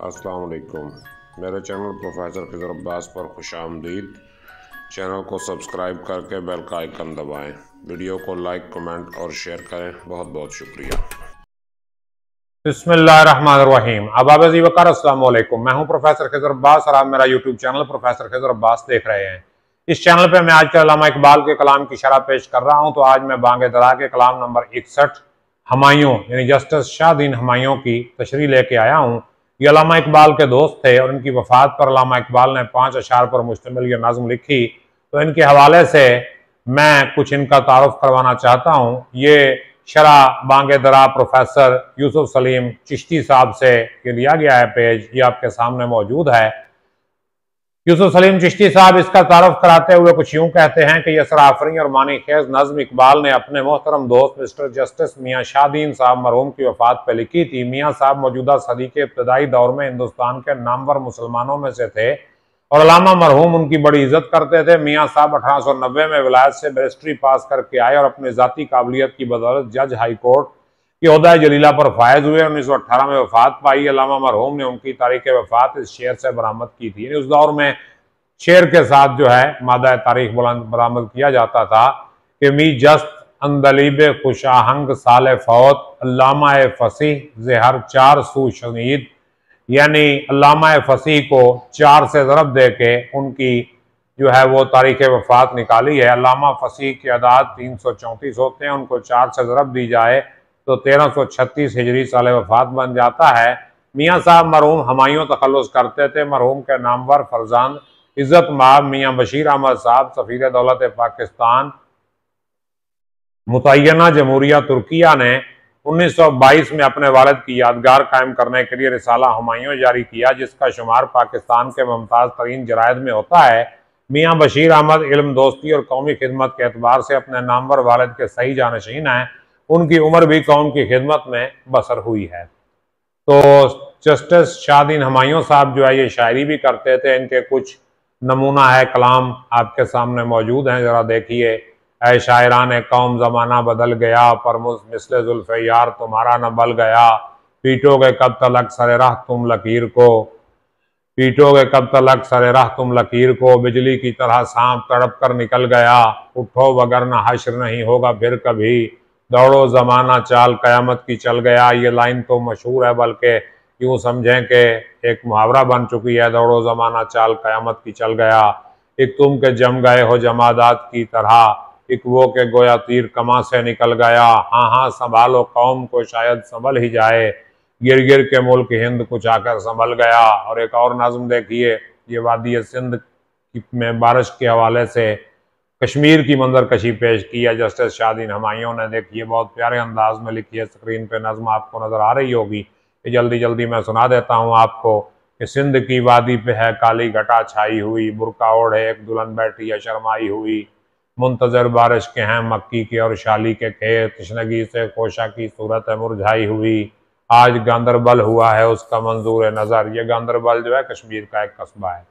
अस्सलाम वालेकुम। मेरे चैनल प्रोफेसर खिज़र अब्बास पर खुशामदीद। चैनल को सब्सक्राइब करके बेल का आइकन दबाएं। वीडियो को लाइक, कमेंट और शेयर करें। बहुत बहुत शुक्रिया। बिस्मिल्लाहिर्रहमानिर्रहीम। अहबाब अज़ीज़ वक़ार अस्सलाम वालेकुम। मैं हूं प्रोफेसर खिज़र अब्बास और आप मेरा YouTube channel professor Khizar Abbas देख रहे हैं। इस चैनल पे मैं आज के अल्लामा इकबाल के कलाम की शरह पेश कर रहा हूं। तो आज मैं बांगे दरा के कलाम नंबर 61 हुमायूं यानी जस्टिस शाहदीन हुमायूं की तशरीह लेके आया हूं। ये अल्लामा इकबाल के दोस्त थे और इनकी वफ़ात पर अल्लामा इकबाल ने 5 अशार पर मुश्तमिल ये नज़्म लिखी। तो इनके हवाले से मैं कुछ इनका तारुफ करवाना चाहता हूँ। ये शरह बांगे दरा प्रोफेसर यूसुफ सलीम चिश्ती साहब से ये लिया गया है। पेज ये आपके सामने मौजूद है। यूसुफ सलीम चिश्ती साहब इसका तारुफ कराते हुए कुछ यूं कहते हैं कि यह सराफरी और मानी खेज नज़्म इकबाल ने अपने मोहतरम दोस्त मिस्टर जस्टिस मियाँ शाहदीन साहब मरहूम की वफ़ात पर लिखी थी। मियाँ साहब मौजूदा सदी के इब्तदाई दौर में हिंदुस्तान के नामवर मुसलमानों में से थे और अल्लामा मरहूम उनकी बड़ी इज्जत करते थे। मियाँ साहब 1890 में विलायत से बैरिस्ट्री पास करके आए और अपनी ज़ाती काबिलियत की बदौलत जज हाई कोर्ट की ओहदा जलीला पर फायज हुए। 1918 में वफात पाई। अल्लामा मरहूम ने उनकी तारीख वफात इस शेर से बरामद की थी। उस दौर में शेर के साथ जो है मादा तारीख बरामद किया जाता था कि मी जस्त अंदलीब खुशाहंग साल फौत अल्लामा फसीह ज़हर 4 सू शनीद, यानी अल्लामा फसीह को 4 से ज़रब दे के उनकी जो है वो तारीख वफ़ात निकाली है। अल्लामा फसीह के अदाद 334 होते हैं, उनको 4 से ज़रब दी जाए तो 1336 हिजरी साल वफ़ात बन जाता है। मियाँ साहब मरहूम हुमायूं तखल्लुस करते थे। मरहूम के नामवर फरजान इज़्ज़त माब मियाँ बशीर अहमद साहब सफ़ीर दौलत पाकिस्तान मुतय्यना जमहूरिया तुर्किया ने 1922 में अपने वालिद की यादगार कायम करने के लिए रिसाला हुमायूं जारी किया, जिसका शुमार पाकिस्तान के मुमताज़ तरीन जरायद में होता है। मियाँ बशीर अहमद इल्म, दोस्ती और कौमी खिदमत के एतबार से अपने नामवर वालिद के सही जानशीन हैं। उनकी उम्र भी कौम की खिदमत में बसर हुई है। तो जस्टिस शाहदीन हुमायूं साहब जो है ये शायरी भी करते थे। इनके कुछ नमूना है कलाम आपके सामने मौजूद हैं, ज़रा देखिए। ऐ शायरान कौम ज़माना बदल गया, पर मिसले जुल्फ़े यार तुम्हारा न बल गया। पीटोगे कब तलक सरे राह तुम लकीर को, पीटोगे कब तलक सरे राह तुम लकीर को। बिजली की तरह सांप तड़प कर निकल गया, उठो वगरना हश्र नहीं होगा फिर कभी। दौड़ो ज़माना चाल क़यामत की चल गया। ये लाइन तो मशहूर है, बल्कि यूँ समझें कि एक मुहावरा बन चुकी है। दौड़ो ज़माना चाल क़यामत की चल गया। एक तुम के जम गए हो जमादात की तरह, एक वो के गोया तीर कमा से निकल गया। हाँ हाँ संभालो कौम को शायद संभल ही जाए, गिर गिर के मुल्क हिंद कुछ आकर संभल गया। और एक और नज़्म देखिए, ये वादी सिंध में बारिश के हवाले से कश्मीर की मंजर कशी पेश की है जस्टिस शाहदीन हुमायूं ने। देखिए बहुत प्यारे अंदाज में लिखी है। स्क्रीन पे नज़्म आपको नज़र आ रही होगी। ये जल्दी जल्दी मैं सुना देता हूँ आपको कि सिंध की वादी पे है काली घटा छाई हुई, बुरका ओढ़े एक दुल्हन बैठी है शर्माई हुई। मुंतजर बारिश के हैं मक्की के और शाली के खेत, तशनगी से कोशा की सूरत है मुरझाई हुई। आज गांदरबल हुआ है उसका मंजूर नज़र। ये गांदरबल जो है कश्मीर का एक कस्बा है।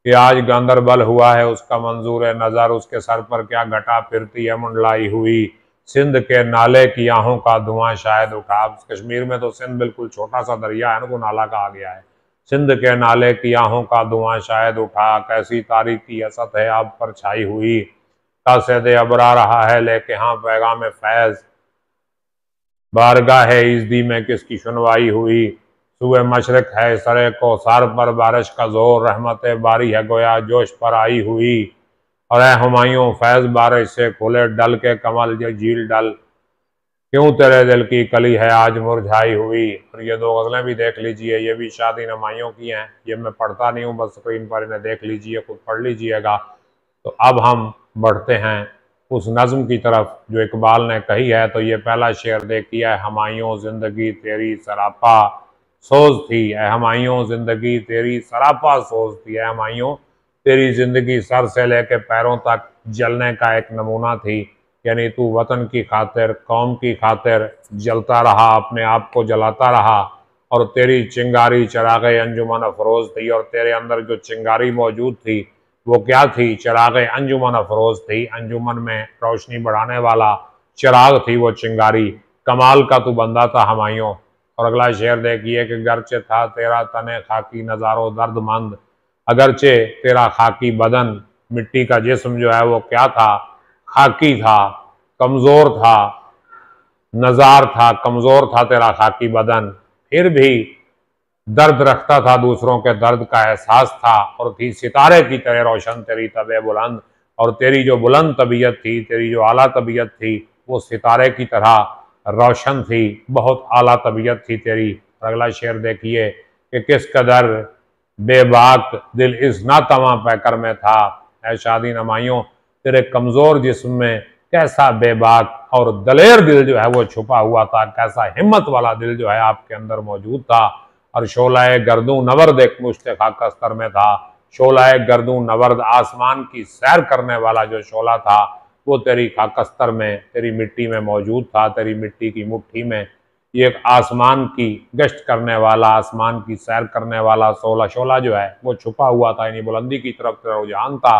कि आज गांदरबल हुआ है उसका मंजूर नज़र, उसके सर पर क्या घटा फिरती है मुंडलाई हुई। सिंध के नाले की आहों का धुआं शायद उठा। कश्मीर में तो सिंध बिल्कुल छोटा सा दरिया है ना, को नाला कहा गया है। सिंध के नाले की आहों का धुआं शायद उठा, कैसी तारीख की असत है आप पर छाई हुई। कासद अबरा रहा है लेके हाँ पैगाम फैज़, बारगाह इज़्दी में किसकी सुनवाई हुई। सुबह मशरक है सरे को सार पर बारिश का जोर, रहमत बारी है गोया जोश पर आई हुई। और ए हुमायूं फैज़ बारिश से खुले डल के कमल ये झील डल, क्यों तेरे दिल की कली है आज मुरझाई हुई। और ये 2 गज़लें भी देख लीजिए, ये भी शाहदीन हुमायूं की हैं। ये मैं पढ़ता नहीं हूँ, बस स्क्रीन पर इन्हें देख लीजिए, खुद पढ़ लीजिएगा। तो अब हम बढ़ते हैं उस नज़्म की तरफ जो इकबाल ने कही है। तो ये पहला शेर देखिए, हुमायूं ज़िंदगी तेरी सरापा सोज थी। ए हुमायूं ज़िंदगी तेरी सरापा सोज थी। ए हुमायूं तेरी ज़िंदगी सर से लेके पैरों तक जलने का एक नमूना थी। यानी तू वतन की खातिर, कौम की खातिर जलता रहा, अपने आप को जलाता रहा। और तेरी चिंगारी चिराग अंजुमन अफरोज़ थी। और तेरे अंदर जो चिंगारी मौजूद थी वो क्या थी? चिराग अंजुमन अफरोज़ थी। अंजुमन में रोशनी बढ़ाने वाला चिराग थी वो चिंगारी। कमाल का तू बंदा था हुमायूं, और अगला शेर देखिए कि गरचे था तेरा तने खाकी नजारो दर्दमंद, अगरचे तेरा खाकी बदन, मिट्टी का जिस्म जो है वो क्या था, खाकी था, कमजोर था, नजार था, कमजोर था तेरा खाकी बदन, फिर भी दर्द रखता था, दूसरों के दर्द का एहसास था, और थी सितारे की तरह रोशन तेरी तबे बुलंद, और तेरी जो बुलंद तबीयत थी, तेरी जो आला तबीयत थी, वो सितारे की तरह रोशन थी, बहुत आला तबीयत थी तेरी। अगला शेर देखिए कि किस कदर बेबाक दिल इस नातवा पैकर में था, ऐ शादी नमाइयों तेरे कमजोर जिस्म में कैसा बेबाक और दलेर दिल जो है वो छुपा हुआ था, कैसा हिम्मत वाला दिल जो है आपके अंदर मौजूद था। और शोलाए गर्दू नवर्द एक मुश्त खाकस्तर में था, शोलाए गर्दू नवर्द आसमान की सैर करने वाला जो शोला था वो तेरी खाकस्तर में, तेरी मिट्टी में मौजूद था, तेरी मिट्टी की मुट्ठी में। ये एक आसमान की गश्त करने वाला, आसमान की सैर करने वाला शोला जो है वो छुपा हुआ था, यानी बुलंदी की तरफ रुझान था।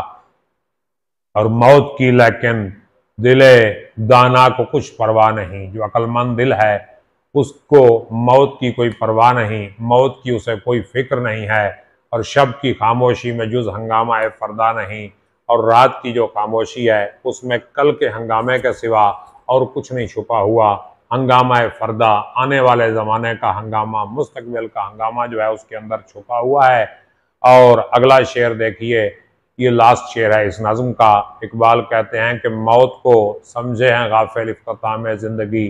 और मौत की लेकिन दिले दाना को कुछ परवाह नहीं, जो अक्लमंद दिल है उसको मौत की कोई परवाह नहीं, मौत की उसे कोई फिक्र नहीं है। और शब की खामोशी में जुज हंगामा है फरदा नहीं, और रात की जो खामोशी है उसमें कल के हंगामे के सिवा और कुछ नहीं छुपा हुआ। हंगामा है फरदा, आने वाले ज़माने का हंगामा, मुस्तकबिल का हंगामा जो है उसके अंदर छुपा हुआ है। और अगला शेर देखिए, ये लास्ट शेर है इस नज़्म का। इकबाल कहते हैं कि मौत को समझे हैं गाफिल इख्तिताम ज़िंदगी,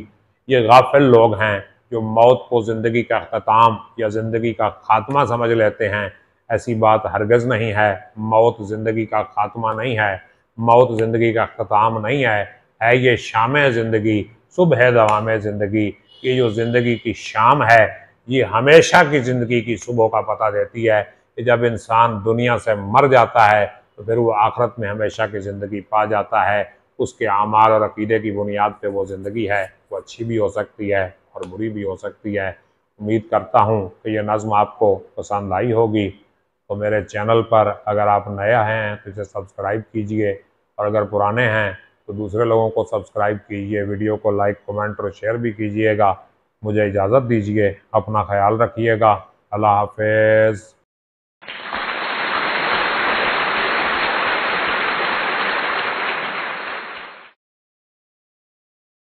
ये गाफिल लोग हैं जो मौत को ज़िंदगी का अख्ताम या ज़िंदगी का खात्मा समझ लेते हैं। ऐसी बात हरगज़ नहीं है, मौत ज़िंदगी का खात्मा नहीं है, मौत ज़िंदगी का अख्ताम नहीं है ये शाम ज़िंदगी, सुबह दवाम ज़िंदगी। ये जो ज़िंदगी की शाम है ये हमेशा की ज़िंदगी की सुबह का पता देती है कि जब इंसान दुनिया से मर जाता है तो फिर वो आखिरत में हमेशा की ज़िंदगी पा जाता है। उसके आमाल और अकीदे की बुनियाद पे वो ज़िंदगी है, वो अच्छी भी हो सकती है और बुरी भी हो सकती है। उम्मीद करता हूँ कि यह नज़्म आपको पसंद आई होगी। तो मेरे चैनल पर अगर आप नया हैं तो इसे सब्सक्राइब कीजिए, और अगर पुराने हैं तो दूसरे लोगों को सब्सक्राइब कीजिए, वीडियो को लाइक कमेंट और शेयर भी कीजिएगा। मुझे इजाज़त दीजिए, अपना ख्याल रखिएगा। अल्लाह हाफ़िज़।